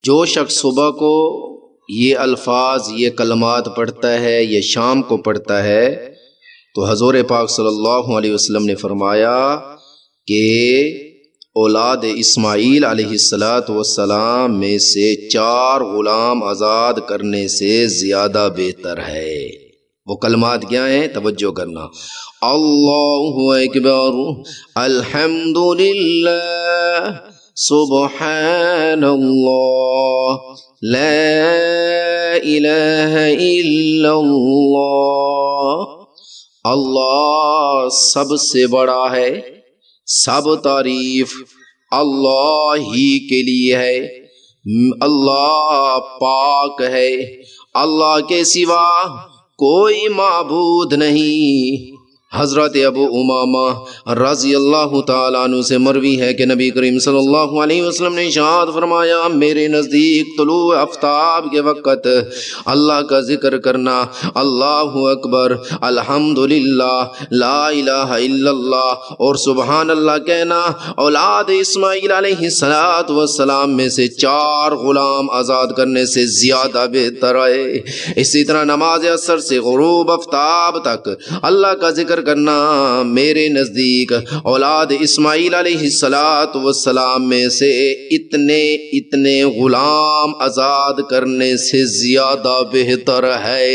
جو شخص صبح کو یہ الفاظ یہ کلمات پڑھتا ہے، یہ شام کو پڑھتا ہے، تو حضور پاک صلی اللہ علیہ وسلم نے فرمایا کہ اولاد اسماعیل علیہ السلام میں سے 4 غلام آزاد کرنے سے زیادہ بہتر ہے۔ وہ کلمات کیا ہیں؟ توجہ کرنا۔ اللہ اکبر، الحمد للہ، سبحان اللہ، لا الہ الا اللہ۔ اللہ سب سے بڑا ہے، سب تعریف اللہ ہی کے لیے ہے، اللہ پاک ہے، اللہ کے سوا کوئی معبود نہیں۔ حضرت ابو امامہ رضی اللہ تعالیٰ عنہ سے مروی ہے کہ نبی کریم صلی اللہ علیہ وسلم نے ارشاد فرمایا، میرے نزدیک طلوع آفتاب کے وقت اللہ کا ذکر کرنا، اللہ اکبر، الحمدللہ، لا الہ الا اللہ اور سبحان اللہ کہنا اولاد اسماعیل علیہ السلام میں سے 4 غلام آزاد کرنے سے زیادہ بہتر ہے۔ اسی طرح نماز عصر سے غروب آفتاب تک اللہ کا ذکر کرنا میرے نزدیک اولاد اسماعیل علیہ السلام میں سے اتنے غلام آزاد کرنے سے زیادہ بہتر ہے۔